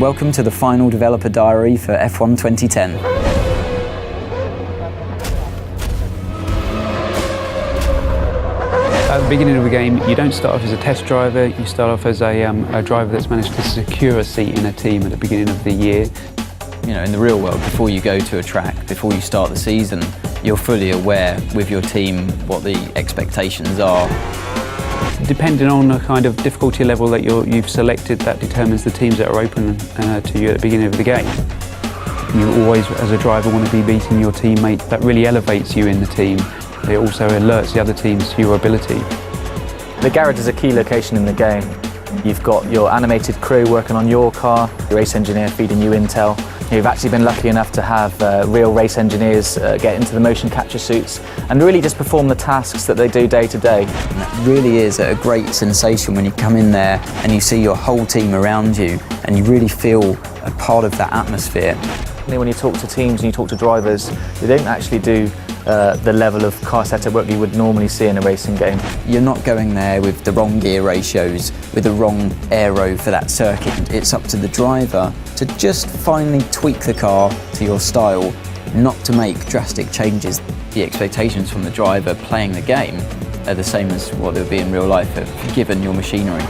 Welcome to the final developer diary for F1 2010. At the beginning of the game, you don't start off as a test driver, you start off as a driver that's managed to secure a seat in a team at the beginning of the year. You know, in the real world, before you go to a track, before you start the season, you're fully aware with your team what the expectations are. Depending on the kind of difficulty level that you've selected, that determines the teams that are open to you at the beginning of the game. You always, as a driver, want to be beating your teammate. That really elevates you in the team. It also alerts the other teams to your ability. The garage is a key location in the game. You've got your animated crew working on your car, your race engineer feeding you intel. You've actually been lucky enough to have real race engineers get into the motion capture suits and really just perform the tasks that they do day to day. And it really is a great sensation when you come in there and you see your whole team around you and you really feel a part of that atmosphere. When you talk to teams and you talk to drivers, they don't actually do the level of car setup work you would normally see in a racing game. You're not going there with the wrong gear ratios, with the wrong aero for that circuit. It's up to the driver to just finally tweak the car to your style, not to make drastic changes. The expectations from the driver playing the game are the same as what they would be in real life, given your machinery.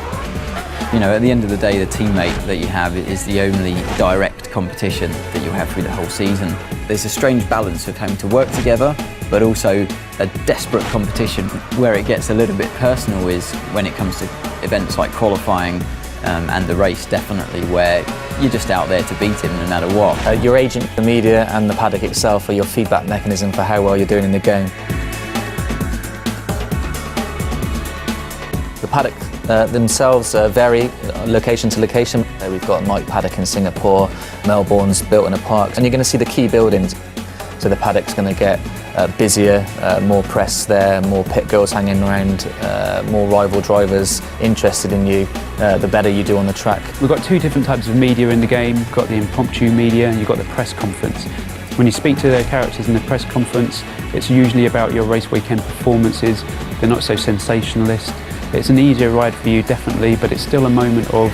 You know, at the end of the day, the teammate that you have is the only direct competition that you'll have through the whole season. There's a strange balance of having to work together, but also a desperate competition. Where it gets a little bit personal is when it comes to events like qualifying and the race, definitely, where you're just out there to beat him no matter what. Your agent, the media and the paddock itself are your feedback mechanism for how well you're doing in the game. The paddock themselves vary location to location. We've got Night Paddock in Singapore, Melbourne's built in a park, and you're going to see the key buildings. So the paddock's going to get busier, more press there, more pit girls hanging around, more rival drivers interested in you, the better you do on the track. We've got two different types of media in the game. You've got the impromptu media and you've got the press conference. When you speak to their characters in the press conference, it's usually about your race weekend performances. They're not so sensationalist. It's an easier ride for you, definitely, but it's still a moment of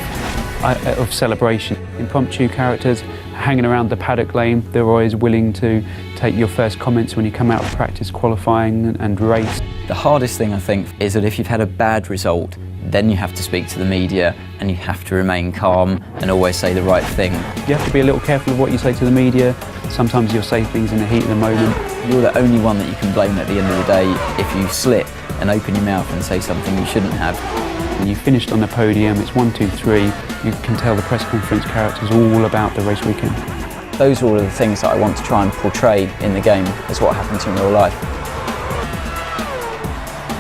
celebration. Impromptu characters hanging around the paddock lane, they're always willing to take your first comments when you come out of practice qualifying and race. The hardest thing, I think, is that if you've had a bad result, then you have to speak to the media and you have to remain calm and always say the right thing. You have to be a little careful of what you say to the media. Sometimes you'll say things in the heat of the moment. You're the only one that you can blame at the end of the day if you slip and open your mouth and say something you shouldn't have. When you finished on the podium, it's 1, 2, 3. You can tell the press conference characters all about the race weekend. Those are all of the things that I want to try and portray in the game as what happens in real life.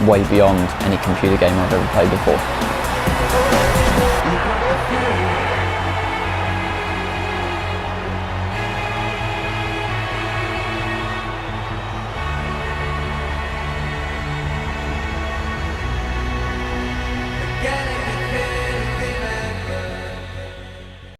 Way beyond any computer game I've ever played before.